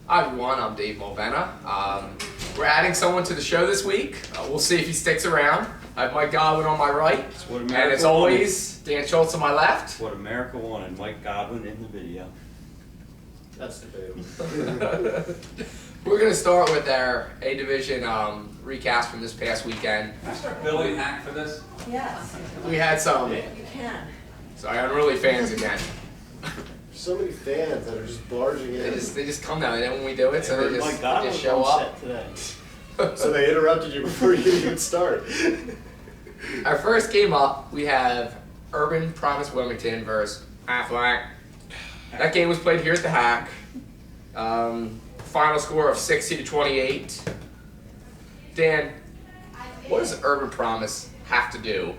Hi everyone, I'm Dave Mulvena. We're adding someone to the show this week. We'll see if he sticks around. I have Mike Godwin on my right, and as always, Dan Schultz on my left. It's what America wanted, Mike Godwin in the video. That's debatable. We're going to start with our A Division recast from this past weekend. Can I start billing hack for this? Yes, We had some you can. unruly fans again. So many fans that are just barging in. They just come down, and then when we do it, so they Mike just Godwin's show on up. set today. So they interrupted you before you even start. Our first game up, we have Urban Promise Wilmington versus Aflac. That game was played here at the Hack. Final score of 60-28. Dan, what does Urban Promise have to do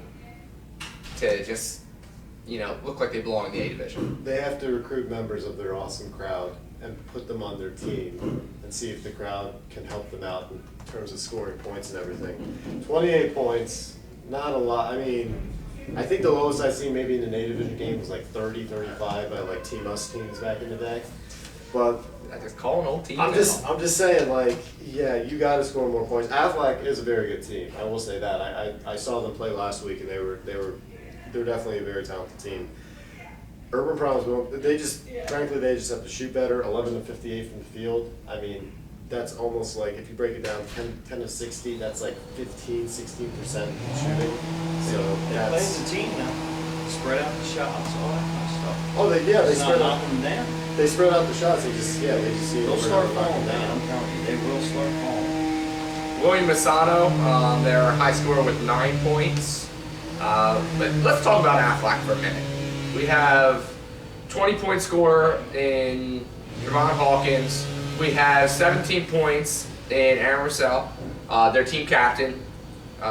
to just, look like they belong in the A Division? They have to recruit members of their awesome crowd and put them on their team and see if the crowd can help them out in terms of scoring points and everything. 28 points, not a lot. I mean, I think the lowest I've seen maybe in an A Division game was like 30, 35 by like Team Us teams back in the day. But I just call an old team. I'm just saying, like, yeah, you got to score more points. Aflac is a very good team. I will say that. I saw them play last week, and they're definitely a very talented team. Urban Promise, they just have to shoot better. 11 to 58 from the field. I mean, that's almost like, if you break it down, 10 to 60. That's like 15, 16% shooting. So They play as a team now. Spread out the shots, all that kind of stuff. Oh, they It's spread not out. knocking them down. They spread out the shots. They just see. They'll where start they're knocking falling down. down. I'm telling you, they will start falling. William Masano, their high scorer with 9 points. But let's talk about Aflac for a minute. We have 20-point scorer in Javon Hawkins. We have 17 points in Aaron Russell, their team captain.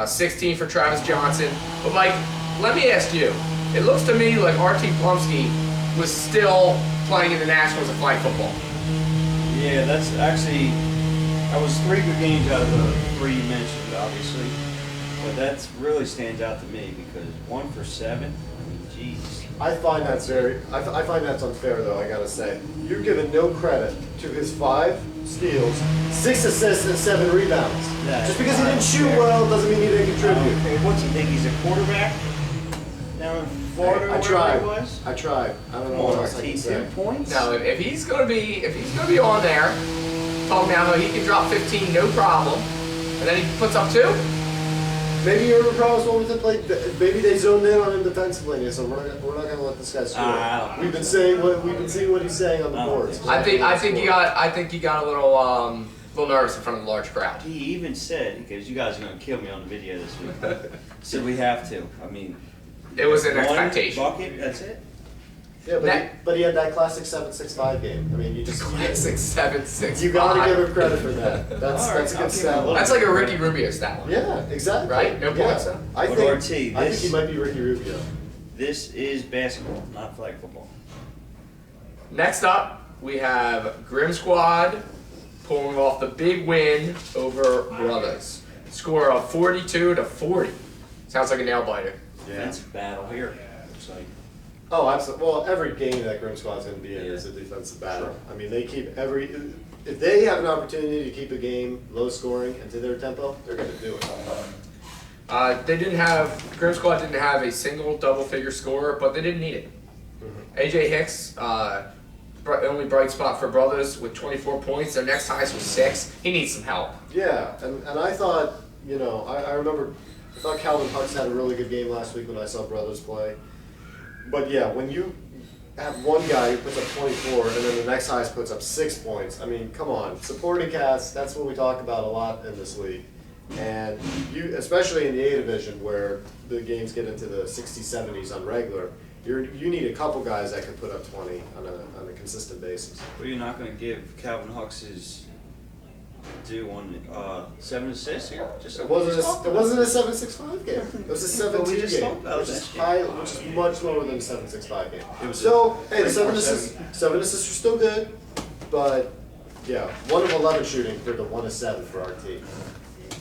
16 for Travis Johnson. But Mike, let me ask you. It looks to me like R.T. Plumsky was still playing in the Nationals of flag football. Yeah, that was 3 good games out of the 3 you mentioned, obviously. But that really stands out to me because 1 for 7, I mean, geez. I find that's unfair, though. I gotta say, you're giving no credit to his 5 steals, 6 assists, and 7 rebounds. Just because he didn't shoot well doesn't mean he didn't contribute. Okay, what's he think? He's a quarterback down in Florida, I wherever tried. he was? I tried. I don't know Come what on, else I can RT, say. 2 points? No, if he's gonna be on there, talking about how he can drop 15 no problem, and then he puts up 2. Maybe Urban Promise wanted to play. Maybe they zoned in on him defensively, and so we're not going to let this guy score. We've been seeing what he's saying on the boards. I think he got a little nervous in front of the large crowd. He even said, because you guys are going to kill me on the video this week, said we have to. I mean, It was an 1 expectation. bucket, that's it? Yeah, but he had that classic 7-6-5 game. I mean, you just Classic 7-6. you got to give him credit for that. That's All right, a I'll good give him a stat. little. That's like a Ricky Rubio stat line. Yeah, exactly. Right? No points, though. I But think RT, I think he might be Ricky Rubio. This is basketball, not flag football. Next up, we have Grim Squad pulling off the big win over Brothers. Score of 42-40. Sounds like a nail biter. Defensive battle here. Looks like. Oh, absolutely. Well, every game that Grim Squad's going to be in is a defensive battle. I mean, they keep if they have an opportunity to keep a game low scoring and to their tempo, they're going to do it. Grim Squad didn't have a single double-figure scorer, but they didn't need it. AJ Hicks, only bright spot for Brothers with 24 points. Their next highest was 6. He needs some help. Yeah, and I thought, I remember, I thought Calvin Hux had a really good game last week when I saw Brothers play. But yeah, when you have one guy who puts up 24 and then the next highest puts up 6 points, I mean, come on. Supporting cast, that's what we talk about a lot in this league. And you, especially in the A Division where the games get into the 60s, 70s on regular, you need a couple guys that can put up 20 on a consistent basis. What are you not going to give Calvin Hux his due on 7 assists here? Just It wasn't a 7-6-5 game. It was a 7-2 just game, talked about which that is game. which is much lower than a 7-6-5 game. It was So hey, the 34-7. seven assists are still good, but yeah, 1 of 11 shooting for the 1 of 7 for our team.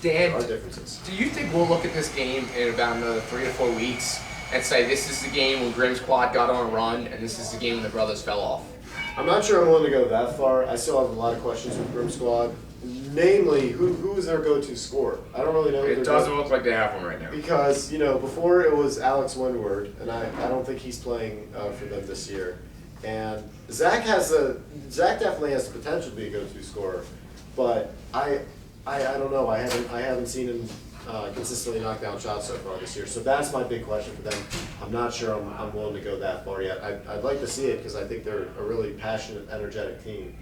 Dan, There are differences. do you think we'll look at this game in about another 3 to 4 weeks and say this is the game when Grim Squad got on a run and this is the game when the Brothers fell off? I'm not sure I'm willing to go that far. I still have a lot of questions with Broom Squad. Namely, who is their go-to scorer? I don't really know. Who It their doesn't go- look like they have one right now. Because, before it was Alex Windward, and I don't think he's playing for them this year. And Zach definitely has the potential to be a go-to scorer, but I don't know. I haven't seen him consistently knock down shots so far this year. So that's my big question for them. I'm not sure I'm willing to go that far yet. I'd like to see it because I think they're a really passionate, energetic team.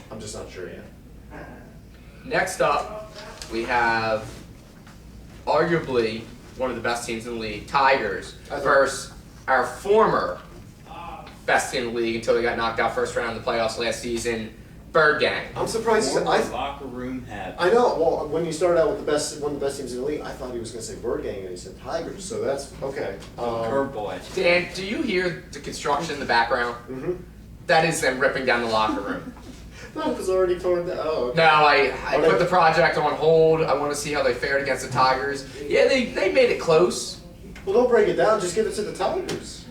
I'm just not sure yet. Next up, we have arguably one of the best teams in the league, Tigers, versus our former best team in the league until they got knocked out first round of the playoffs last season, Bird Gang. I'm surprised. Former locker room habit. I know. Well, when you started out with one of the best teams in the league, I thought he was going to say Bird Gang, and he said Tigers. So that's okay. Curveball. Dan, do you hear the construction in the background? Mm-hmm. That is them ripping down the locker room. No, it was already torn down. Oh, okay. No, I put the project on hold. I want to see how they fared against the Tigers. Yeah, they made it close. Well, don't break it down. Just give it to the Tigers.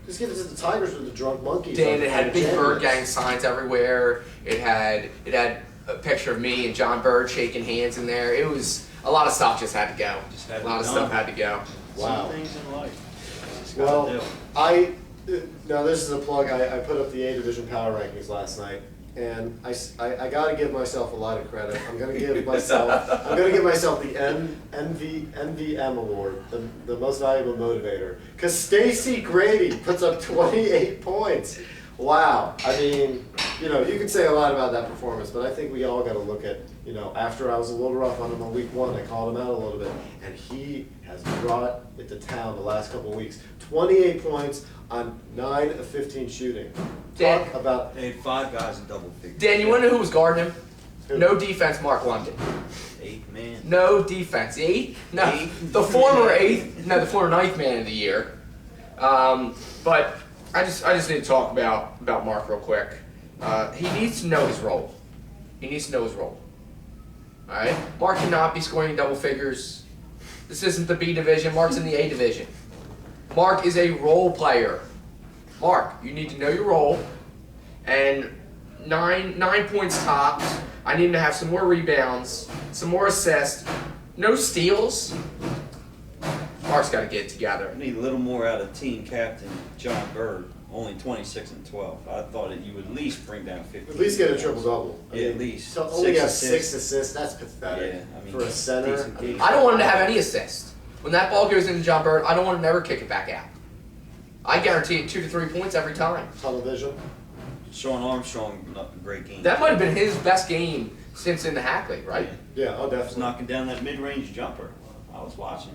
Just give it to the Tigers with the drunk monkeys. Dan, on- it had on big Bird cameras. Gang signs everywhere. It had a picture of me and John Bird shaking hands in there. It was a lot of stuff just had to go. Just had A lot of to stuff done. had to go. Wow. Some things in life. Just gotta do Well, it. now this is a plug. I put up the A Division power rankings last night, and I got to give myself a lot of credit. I'm gonna give myself the NVM award, the most valuable motivator, because Stacy Grady puts up 28 points. Wow. I mean, you can say a lot about that performance, but I think we all got to look at, after I was a little rough on him on week 1, I called him out a little bit, and he has brought it to town the last couple of weeks. 28 points on 9 of 15 shooting. Dan- Talk about They had 5 guys in double figures. Dan, you want to know who was guarding him? Who? No defense, Mark London. 8 man. No defense. Eighth? No. Eighth. The former ninth man of the year. But I just need to talk about Mark real quick. He needs to know his role. He needs to know his role. Alright? Mark cannot be scoring double figures. This isn't the B division. Mark's in the A division. Mark is a role player. Mark, you need to know your role. And nine points tops. I need him to have some more rebounds, some more assists, no steals. Mark's got to get it together. I need a little more out of team captain John Bird. Only 26 and 12. I thought that you would at least bring down 15. at least get a triple double. Yeah, at least. So only 6 got assists. 6 assists. That's pathetic Yeah, I mean, for a center. decent I mean, game. I don't want him to have any assists. When that ball goes into John Bird, I don't want him to ever kick it back out. I guarantee 2 to 3 points every time. tunnel vision. Sean Armstrong, not a great game. That might have been his best game since in the Hackley, right? Yeah, oh was definitely. knocking down that mid-range jumper. I was watching.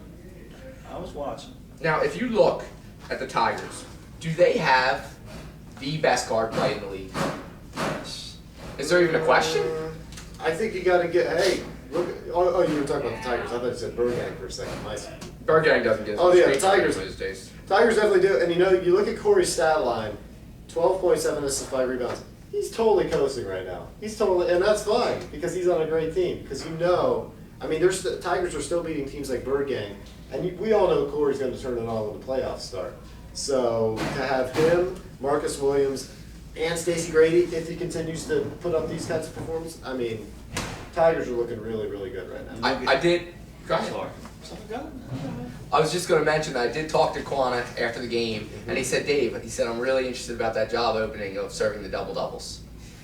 Now, if you look at the Tigers, do they have the best guard play in the league? Yes. Is there even a question? I think you got to get. Hey, look. Oh, you were talking about the Tigers. I thought you said Bird Gang for a second. Nice. Bird Gang doesn't get as Oh, much yeah, screen Tigers. time these days. Tigers definitely do. And you look at Corey's stat line, 12.7 assists, 5 rebounds. He's totally coasting right now. And that's fine because he's on a great team. Because I mean, Tigers are still beating teams like Bird Gang, and we all know Corey's going to turn it on when the playoffs start. So to have him, Marcus Williams, and Stacy Grady, if he continues to put up these kinds of performances, I mean, Tigers are looking really, really good right now. I did. Go ahead. Sorry. Something going? I was just going to mention that I did talk to Quana after the game, and he said, Dave, he said, I'm really interested about that job opening of serving the double-doubles.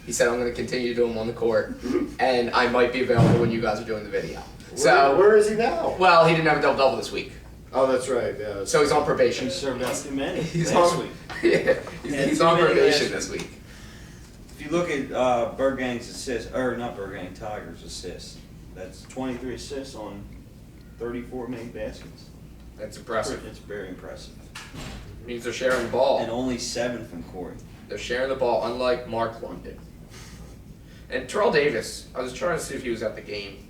He said, I'm going to continue to do them on the court, and I might be available when you guys are doing the video. Where is he now? Well, he didn't have a double-double this week, Oh, that's right. Yeah. so he's on He probation. served out too many He's last on, week. yeah, he's too on many probation last this week. If you look at Bird Gang's assists, or not Bird Gang, Tigers assists, that's 23 assists on 34 made baskets. That's impressive. It's very impressive. Means they're sharing the ball. And only 7 from Corey. They're sharing the ball, unlike Mark London. And Terrell Davis, I was trying to see if he was at the game.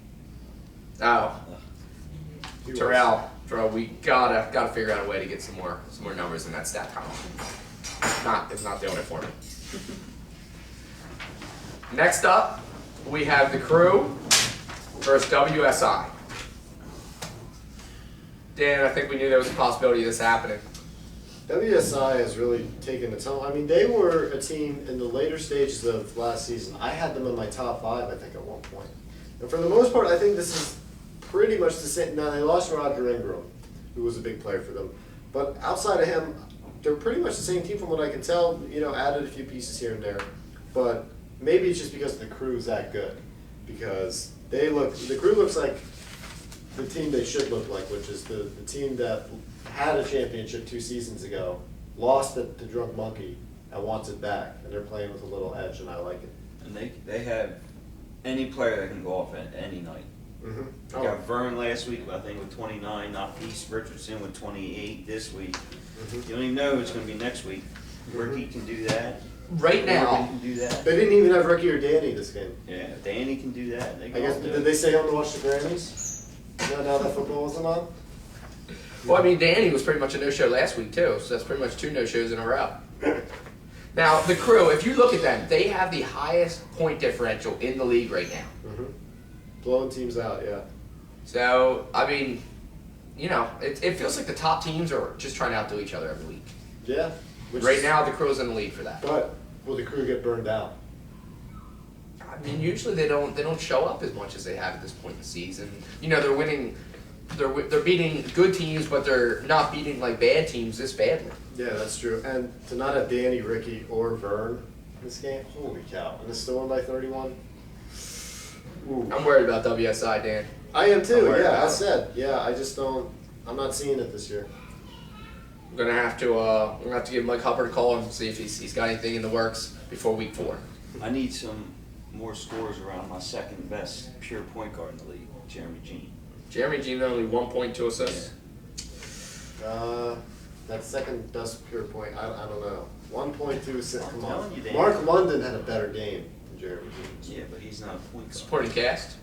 Oh, He was. Terrell, we gotta figure out a way to get some more numbers in that stat column. It's not doing it for me. Next up, we have the Crew versus WSI. Dan, I think we knew there was a possibility of this happening. WSI has really taken its own. I mean, they were a team in the later stages of last season. I had them in my top 5, I think, at one point. And for the most part, I think this is pretty much the same. Now, they lost Roger Ingram, who was a big player for them. But outside of him, they're pretty much the same team from what I can tell. You know, added a few pieces here and there. But maybe it's just because the crew's that good. Because the crew looks like the team they should look like, which is the team that had a championship 2 seasons ago, lost it to Drunk Monkey, and wants it back. And they're playing with a little edge, and I like it. And they have any player that can go off at any night. Mm-hmm. We got Vern last week, I think, with 29, Peace Richardson with 28 this week. You don't even know who it's going to be next week. Ricky can do that. Right Morgan now, can do that. They didn't even have Ricky or Danny this game. Yeah, Danny can do that. They I can guess, all do did it. they stay home to watch the Grammys? Now that football wasn't on? well, I mean, Danny was pretty much a no-show last week too, so that's pretty much 2 no-shows in a row. Now, the crew, if you look at them, they have the highest point differential in the league right now. Mm-hmm. Blowing teams out, yeah. So, I mean, you know, it feels like the top teams are just trying to outdo each other every week. Yeah. Right now, the crew's in the lead for that. But will the crew get burned out? I mean, usually they don't show up as much as they have at this point in the season. You know, they're winning, they're beating good teams, but they're not beating like bad teams this badly. Yeah, that's true. And to not have Danny, Ricky, or Vern in this game, holy cow. And it's still won by 31? Ooh. I'm worried about WSI, Dan. I am I'm too, worried yeah, about I it. said. Yeah, I just don't, I'm not seeing it this year. I'm gonna have to give Mike Hubbard a call and see if he's got anything in the works before week 4. I need some more scores around my second best pure point guard in the league, Jeremy Jean. Jeremy Jean only 1 point, 2 assists. That second best pure point, I don't know. 1.2 assists, come on. telling you, Dan. Mark London had a better game than Jeremy Jean. Yeah, but he's not a point guard. Supporting cast.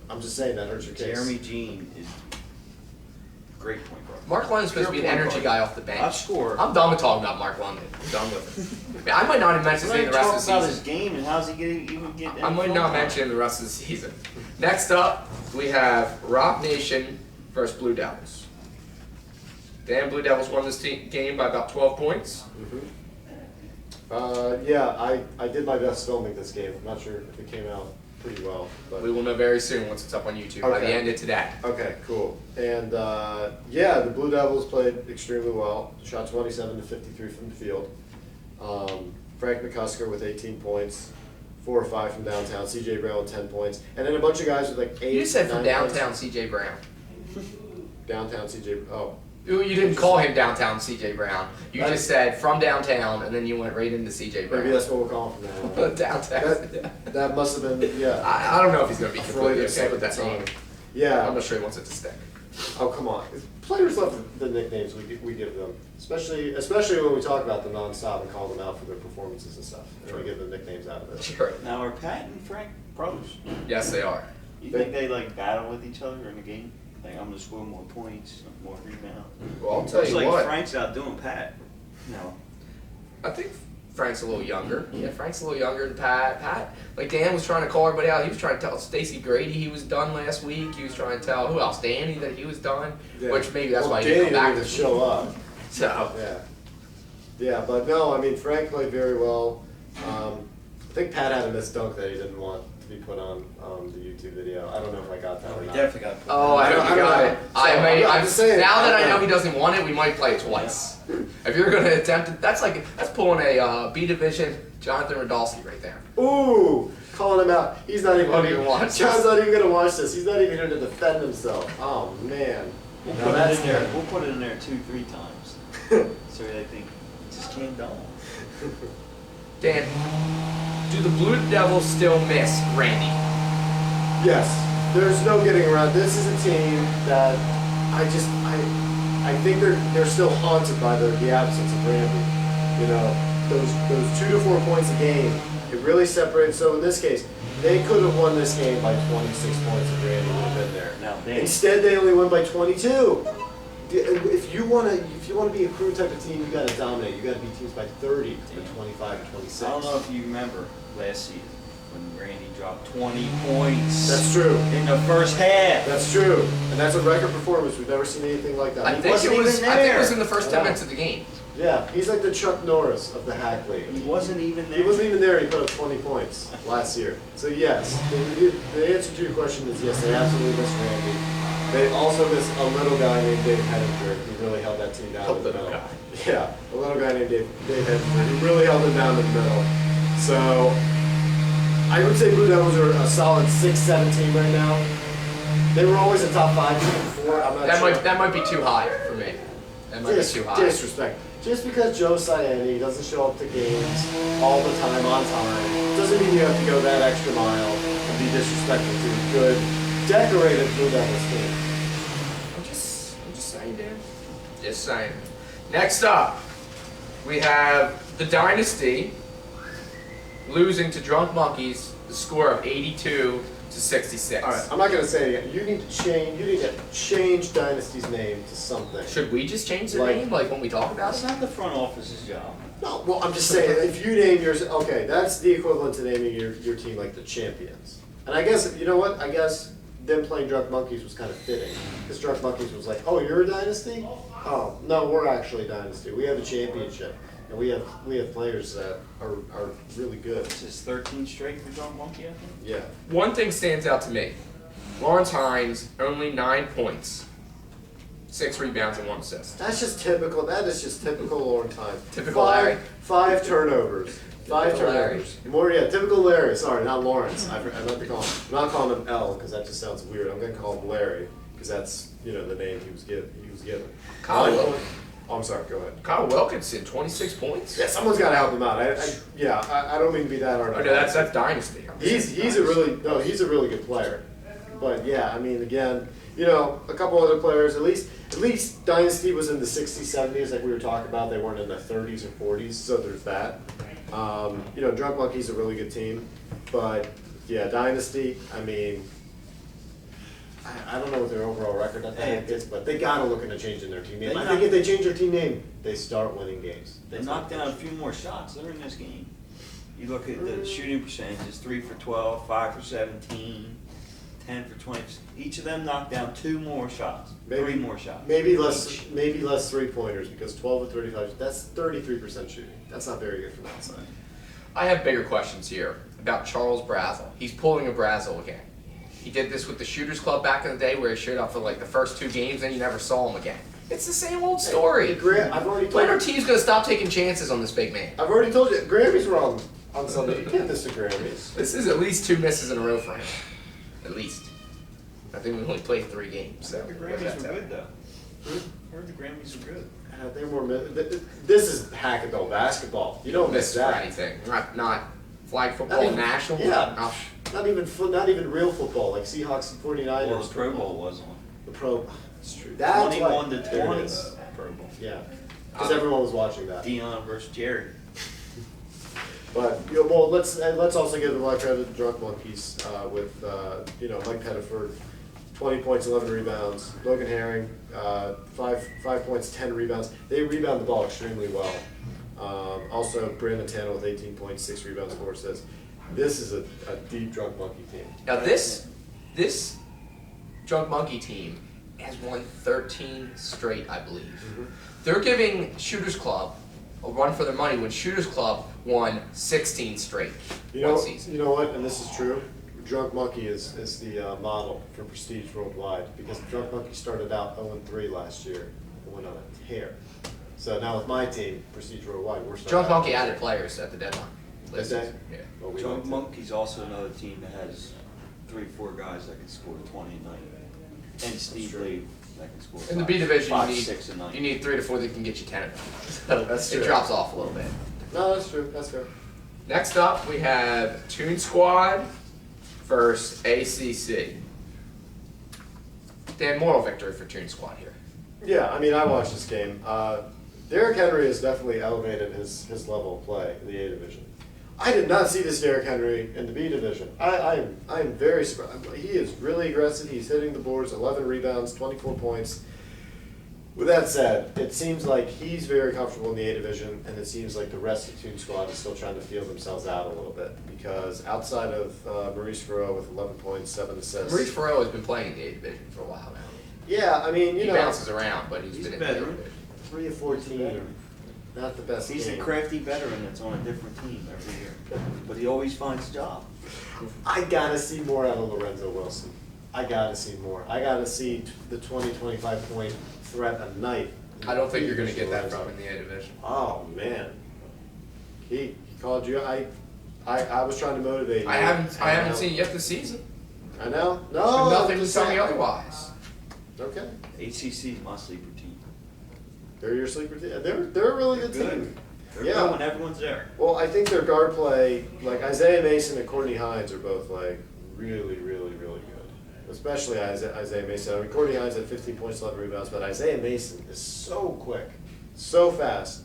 I'm just saying that hurts your case. Jeremy Jean is a great point guard. Mark London's supposed to be an Pure point energy guard. guy off the bench. Not score. I'm done with talking about Mark London. I'm done with him. I might not even mention his name the rest of the Talk about his season. game and how's he even get I might not mention him the rest of the season. Next up, we have Rock Nation versus Blue Devils. Dan, Blue Devils won this game by about 12 points. Yeah, I did my best filming this game. I'm not sure if it came out pretty well. But We will know very soon once it's up on YouTube by the Okay. end of today. okay, cool. And yeah, the Blue Devils played extremely well. Shot 27 to 53 from the field. Frank McCusker with 18 points, 4 or 5 from downtown. CJ Brown with 10 points, and then a bunch of guys with like 8. You said from 9 points. downtown CJ Brown. Downtown CJ. Oh, You didn't call him downtown CJ Brown. You That- just said from downtown, and then you went right into CJ Brown. maybe that's what we're calling from now on. downtown. That must have been, yeah. I don't know if he's going to be A completely Freud okay with that second name. time. Yeah. I'm not sure he wants it to stick. Oh, come on. Players love the nicknames we give them, especially when we talk about them nonstop and call them out for their performances and stuff. And we give them nicknames out of it. Sure. Now are Pat and Frank brothers? Yes, they are. You think they like battle with each other in the game? Like I'm gonna score more points, more rebounds. Well, I'll tell It's you like what. Frank's outdoing Pat. No. I think Frank's a little younger. Yeah, Frank's a little younger than Pat. Pat, like Dan was trying to call everybody out. He was trying to tell Stacey Grady he was done last week. He was trying to tell who else, Danny, that he was done. Yeah. Which maybe that's Well, why he Danny didn't come back even this show week. up. So Yeah, but no, I mean Frank played very well. I think Pat had a missed dunk that he didn't want to be put on the YouTube video. I don't know if I got that or not. got to Oh, I hope I you don't got know. it. So, I'm just saying, now that I know know. he doesn't want it, we might play it twice. If you're gonna attempt it, that's pulling a B division Jonathan Radulski right there. Ooh, calling him out. He's not even Won't gonna even watch John's this. not even gonna watch this. He's not even here to defend himself. Oh man. We'll Now put it that's in there. terrible. We'll put it in there 2-3 times, so they think just came down. Dan, do the Blue Devils still miss Randy? Yes, there's no getting around. This is a team that I think they're still haunted by the absence of Randy. You know, those 2 to 4 points a game, it really separates. So in this case, they could have won this game by 26 points if Randy would have been there. Now, Dan, Instead, they only won by 22. If you want to be a crew type of team, you got to dominate. You got to beat teams by 30 to 25 to 26. I don't know if you remember last season. when Randy dropped 20 points. That's true. In the first half. That's true. And that's a record performance. We've never seen anything like that. I He think wasn't it was. even I think it there. was in the first 10 Yeah. minutes of the game. Yeah, he's like the Chuck Norris of the Hack League. He wasn't even there. He wasn't even there. He put up 20 points last year. So yes, the answer to your question is yes. They absolutely missed Randy. They also missed a little guy named Dave Hedinger. He really held that team down A in the little middle. guy. Yeah, a little guy named Dave Hedinger. He really held it down in the middle. So I would say Blue Devils are a solid 6-7 team right now. They were always a top 5 team before. I'm not sure. That might be too high for me. That might be too high. Disrespect. Just because Joe Ciani doesn't show up to games all the time on time doesn't mean you have to go that extra mile and be disrespectful to a good, decorated Blue Devils team. I'm just saying, dude. Just saying. Next up, we have the Dynasty losing to Drunk Monkeys, the score of 82 to 66. All right, I'm not gonna say it again. You need to change Dynasty's name to something. Should we just change the Like- name, like when we talk about That's it? not the front office's job. No, well, I'm just saying, if you name yours, okay, that's the equivalent to naming your team like the Champions. And I guess, you know what, I guess them playing Drunk Monkeys was kind of fitting. Because Drunk Monkeys was like, oh, you're a Dynasty? Oh, no, we're actually a Dynasty. We have a championship. And we have players that are really good. This is 13 straight for John Monkey, I think. Yeah. One thing stands out to me. Lawrence Hines, only 9 points, 6 rebounds and 1 assist. That's just typical, that is just typical Lawrence Hines. Typical Larry. Five turnovers. Five Typical Larry. turnovers. More, yeah, typical Larry, sorry, not Lawrence. I meant to call him. I'm not calling him L, because that just sounds weird. I'm gonna call him Larry, because that's, the name he was given. Kyle Wilkins. Oh, I'm sorry, go ahead. Kyle Wilkinson, 26 points. Yeah, someone's gotta help him out. I don't mean to be that hard. Oh, no, that's Dynasty. He's a really good player. But yeah, I mean, again, a couple other players, at least Dynasty was in the 60s, 70s, like we were talking about. They weren't in the 30s or 40s, so there's that. Drunk Monkey's a really good team, but yeah, Dynasty, I mean, I don't know what their overall record at the end is, but they gotta look into changing their team name. I think if they change their team name, they start winning games. They knocked down a few more shots. They're in this game. You look at the shooting percentages: 3 for 12, 5 for 17, 10 for 20. Each of them knocked down 2 more shots, 3 more shots. Maybe less 3-pointers, because 12 of 35, that's 33% shooting. That's not very good from that side. I have bigger questions here about Charles Brazel. He's pulling a Brazel again. He did this with the Shooters Club back in the day, where he showed up for like the first 2 games, and you never saw him again. It's the same old story. Hey, Grant, I've already When told our you. team's gonna stop taking chances on this big man? I've already told you. Grammys were on Sunday. You can't miss the Grammys. This is at least 2 misses in a row for him. At least. I think we only played 3 games. So The Grammys were good, though. Heard the Grammys were good. They were. This is Hackathon basketball. You don't miss Missed for that. anything. Not flag football, even- national. yeah. Oh, Not even real football like Seahawks and 49ers. Well, the Pro Bowl was on. The Pro. It's true. That's 21 why, to there 20. it is. Pro Bowl. Yeah, because everyone was watching that. Dion versus Jerry. But let's also give the black credit to Drunk Monkeys with Mike Pettiford, 20 points, 11 rebounds. Logan Herring, 5 points, 10 rebounds. They rebound the ball extremely well. Also Brandon Tanner with 18 points, 6 rebounds, 4 assists. This is a deep Drunk Monkey team. Now this Drunk Monkey team has won 13 straight, I believe. Mm-hmm. They're giving Shooters Club a run for their money when Shooters Club won 16 straight one season. You know what, and this is true. Drunk Monkey is the model for prestige worldwide, because Drunk Monkey started out 0-3 last year and went on a tear. So now with my team, Prestige Worldwide, we're starting Drunk out- Monkey added players at the deadline. Is that? Yeah. Well, we Drunk went to- Monkey's also another team that has 3-4 guys that can score 20 a night. And Steve true. Lee that can score In the B division, 5, you 6 a night. need 3 to 4 that can get you 10 of them. So That's it true. drops off a little bit. No, that's true. That's fair. Next up, we have Toon Squad versus ACC. Dan, moral victory for Toon Squad here. Yeah, I mean, I watched this game. Derrick Henry has definitely elevated his level of play in the A division. I did not see this Derrick Henry in the B division. I'm very surprised. He is really aggressive. He's hitting the boards, 11 rebounds, 24 points. With that said, it seems like he's very comfortable in the A division, and it seems like the rest of the Toon Squad is still trying to feel themselves out a little bit. Because outside of Maurice Farreau with 11 points, 7 assists. Maurice Farreau has been playing in the A division for a while now. Yeah, I mean, you He know, bounces around, but he's He's been a in the A veteran. division. 3 of 14, not the best He's a game. crafty veteran that's on a different team every year, but he always finds a job. I gotta see more out of Lorenzo Wilson. I gotta see more. I gotta see the 20-25 point threat a night. I don't think you're going to get that from in the A division. Oh man, he called you. I was trying to motivate you. I haven't know. seen it yet this season. I know. There's No, nothing I'm to just tell me saying. otherwise. Okay, ACC is my sleeper team. they're your sleeper team. They're a really good Good. team. They're Yeah. good when everyone's there. Well, I think their guard play, like Isaiah Mason and Courtney Hines, are both like really, really, really good. Especially Isaiah Mason. I mean, Courtney Hines had 15 points, 11 rebounds, but Isaiah Mason is so quick, so fast,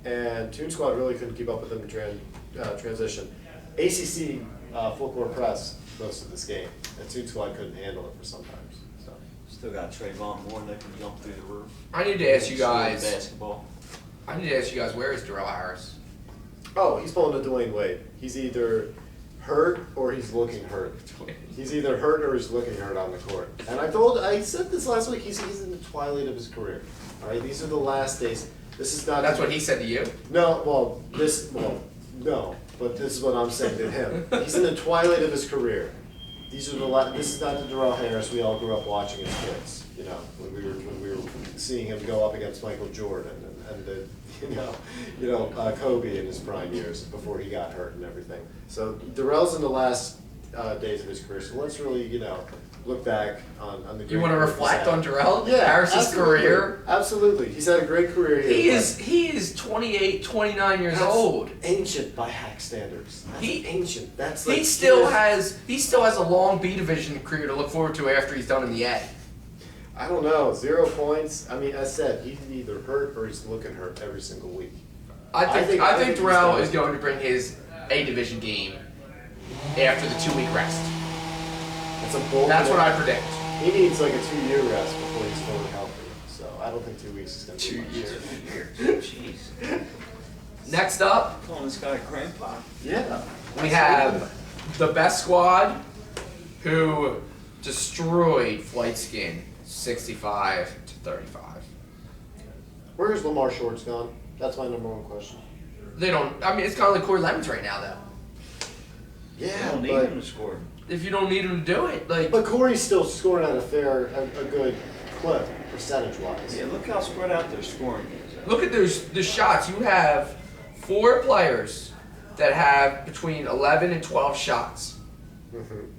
and Toon Squad really couldn't keep up with them in transition. ACC full court press most of this game, and Toon Squad couldn't handle it for sometimes. So. Still got Trayvon Moore that can jump through the roof. I need to ask you Shoot guys. basketball. Where is Darrell Harris? Oh, he's pulling a Dwayne Wade. He's either hurt or he's looking hurt. He's either hurt or he's looking hurt on the court. And I said this last week, he's in the twilight of his career. All right, these are the last days. This is not. That's what he said to you. No, no, but this is what I'm saying to him. He's in the twilight of his career. These are the this is not the Darrell Harris we all grew up watching as kids. You know, when we were seeing him go up against Michael Jordan and the Kobe in his prime years before he got hurt and everything. So Darrell's in the last days of his career. So let's really look back on the. You want to reflect on Darrell Yeah, Harris's absolutely. career? Absolutely, he's had a great career here. He is 28, 29 years That's old. ancient by hack standards. That's ancient. That's like He still has a long B division career to look forward to after he's done in the A. I don't know, 0 points. I mean, as said, he's either hurt or he's looking hurt every single week. I think he's Darrell done. is going to bring his A division game after the 2 week rest. That's a bold. That's what I prediction. predict. He needs like a 2-year rest before he's fully healthy. So I don't think 2 weeks is going to be much. Jeez. Next up, Calling this guy grandpa. Yeah. we have the best squad who destroyed Flight Skin 65-35. Where's Lamar Shorts gone? That's my number one question. They don't. I mean, it's kind of like Corey Lemons right now, though. You Yeah, don't need but, him to score. If you don't need him to do it, like but Corey's still scoring at a good clip, percentage-wise. Yeah, look how spread out their scoring is. look at the shots. You have 4 players that have between 11 and 12 shots. Mhm.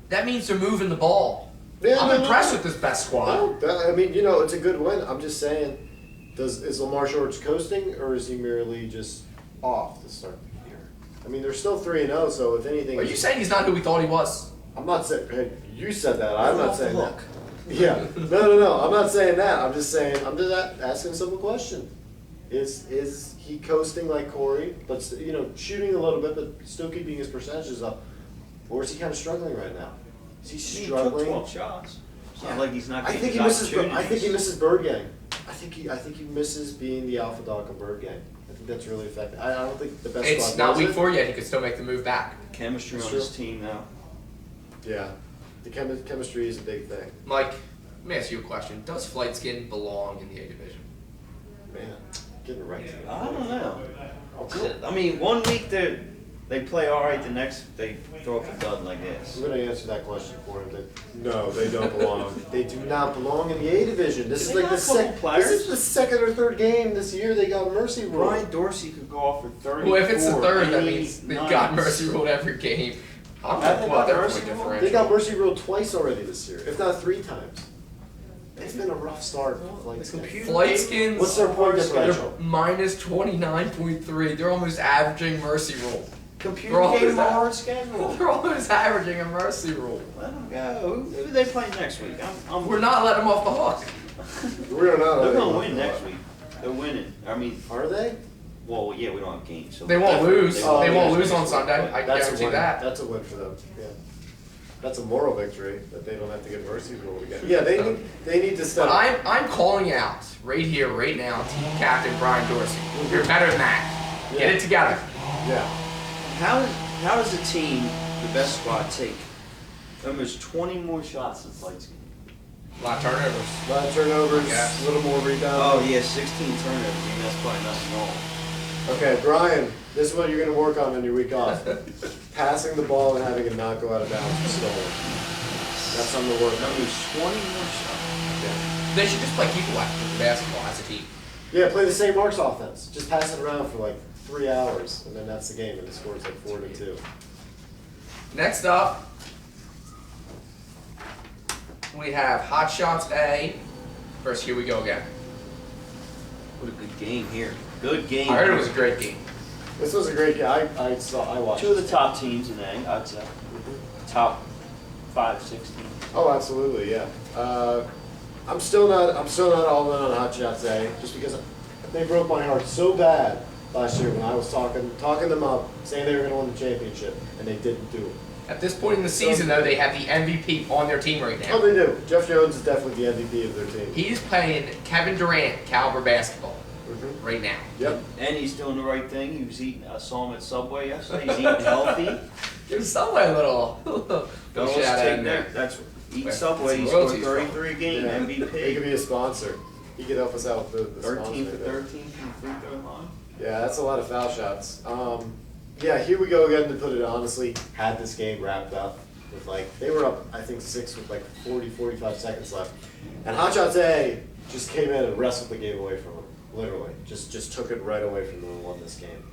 That means they're moving the ball. Yeah, I'm no, impressed no. with this best squad. No, I mean, it's a good win. I'm just saying, is Lamar Shorts coasting, or is he merely just off to start the year? I mean, they're still 3-0, so if anything, Are you saying he's not who we thought he was? I'm not saying. Hey, you said that. I'm They're not off the saying that. hook. Yeah, no. I'm not saying that. I'm just saying. I'm just asking a simple question. Is he coasting like Corey, but shooting a little bit, but still keeping his percentages up, or is he kind of struggling right now? Is he He took struggling? 12 shots. It's not like he's not I getting think he his misses. I think he opportunities. misses Bird Gang. I think he misses being the alpha dog of Bird Gang. I think that's really effective. I don't think the best. It's squad not knows week it. 4 yet. He could still make the move back. Chemistry That's on his true. team now. Yeah, the chemistry is a big thing. Mike, let me ask you a question. Does Flight Skin belong in the A division? Man, getting right to it. I don't know. Oh, cool. I mean, one week they play all right, the next they throw up a dud like this. I'm going to answer that question for him. No, they don't belong. They do not belong in the A division. This is They like got the a couple players. This is the second or third game this year they got mercy rule. Brian Dorsey could go off for 30. Well, if it's the third, that means they've got mercy ruled every game. I'm Have not they about got their mercy point ruled? They got differential. mercy ruled twice already this year, if not 3 times. It's been a rough start for Flight Skin. Flight Skins, What's their point they're differential? minus 29.3. They're almost averaging mercy rule. Computer They're all game over that. hard schedule. They're almost averaging a mercy rule. Let them go. Who are they playing next week? We're not letting them off the hook. We're not. They're gonna win next week. They're winning. I mean, Are they? well, yeah, we don't have games, so They won't definitely lose. they Oh, They yeah. won't lose lose on next week, Sunday. but- I That's a guarantee win. that. That's a win for them. Yeah. that's a moral victory that they don't have to get mercy rule again. Yeah, they need to step. But I'm calling out right here, right now, team captain Brian Dorsey. You're better than that. Get it together. Yeah. How does a team, the best squad, take almost 20 more shots than Lights game? A lot of turnovers. A lot of turnovers, Yeah. a little more rebounds. Oh yeah, 16 turnovers. I mean, that's probably nothing wrong. Okay, Brian, this is what you're going to work on your week off. Passing the ball and having it not go out of bounds for stolen. That's something to work on. Almost 20 more shots. Yeah. They should just play keep away with the basketball as a team. Yeah, play the St. Mark's offense. Just pass it around for like 3 hours, and then that's the game, and the score's like 4-2. Next up, we have Hot Shots A versus Here We Go Again. What a good game here. Good game. I heard it was a great game. This was a great game. I watched. Two of the top teams in A, I'd say. Top 5, 6 teams. Oh, absolutely, yeah. I'm still not all in on Hot Shots A, just because they broke my heart so bad last year when I was talking them up, saying they were going to win the championship, and they didn't do it. At this point in the season, though, they have the MVP on their team right Oh, now. they do. Jeff Jones is definitely the MVP of their team. He's playing Kevin Durant caliber basketball Mhm. right now. Yep. And he's doing the right thing. He was eating, I saw him at Subway yesterday. He's eating healthy. Give Subway a little Girls shout out take in there. that. That's eating Where- Subway. He it's scored royalties 33 a game. Yeah. He could MVP. be a sponsor. He could help us out with the 13 sponsor for there. 13 from the free throw line. Yeah, that's a lot of foul shots. Yeah, Here We Go Again, to put it honestly, had this game wrapped up with they were up, I think 6 with 45 seconds left. And Hot Shots A just came in and wrestled the game away from them, literally. Just took it right away from them and won this game.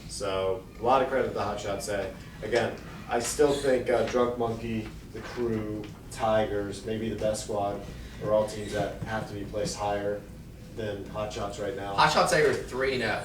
So, a lot of credit to Hot Shots A. Again, I still think Drunk Monkey, the Crew, Tigers, maybe the Best Squad are all teams that have to be placed higher than Hot Shots right now. Hot Shots A are 3-0.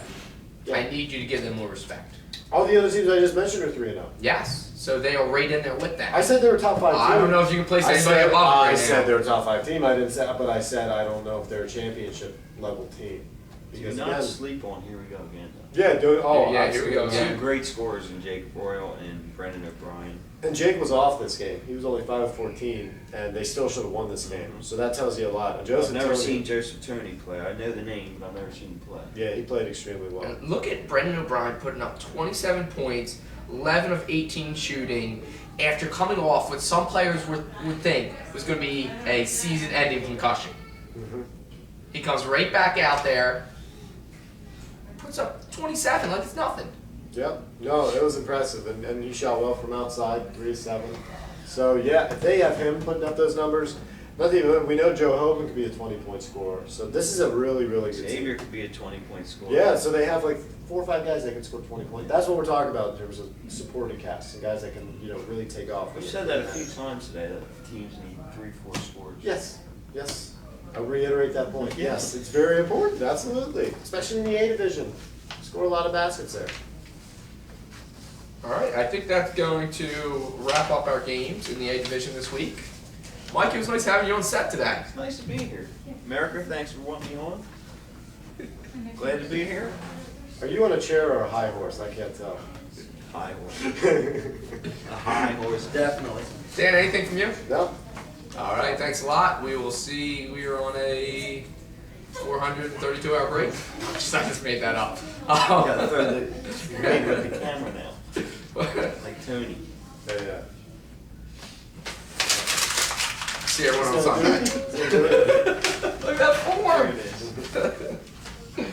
Yeah. I need you to give them more respect. All the other teams I just mentioned are 3-0. Yes, so they are right in there with them. I said they were top 5 team. I don't know if you can place I anybody said, above them right I now. said they're a top 5 team. I didn't say, but I said I don't know if they're a championship level team. Do Because not again, sleep on. Here we go again. yeah, dude, oh, Yeah, here we go absolutely. again. Two great scorers in Jake Royal and Brendan O'Brien. And Jake was off this game. He was only 5 of 14, and they still should have won this game. So that tells you a lot. And Joseph I've never Toney- seen Joseph Tony play. I know the name, but I've never seen him play. Yeah, he played extremely well. And look at Brendan O'Brien putting up 27 points, 11 of 18 shooting, after coming off what some players would think was going to be a season-ending concussion. Mhm. He comes right back out there, puts up 27 like it's nothing. Yep. No, it was impressive, and he shot well from outside, 3 of 7. So yeah, if they have him putting up those numbers, nothing. We know Joe Hogan could be a 20-point scorer. So this is a really, really good team. Xavier could be a 20-point scorer. Yeah, so they have 4 or 5 guys that can score 20 points. That's what we're talking about in terms of supporting cast and guys that can really take off. We've said that a few times today, that teams need 3-4 scorers. Yes, yes. I reiterate that point. Yes, it's very important. Absolutely, especially in the A division. Score a lot of baskets there. All right, I think that's going to wrap up our games in the A division this week. Mike, it was nice having you on set today. It's nice to be here. America, thanks for wanting me on. Glad to be here. Are you on a chair or a high horse? I can't tell. High horse. A high horse, definitely. Dan, anything from you? No. All right, thanks a lot. We will see. We are on a 432-hour break. I just made that up. Yeah, throw the, made with the camera now. Like Tony. Yeah. See everyone on So, Sunday.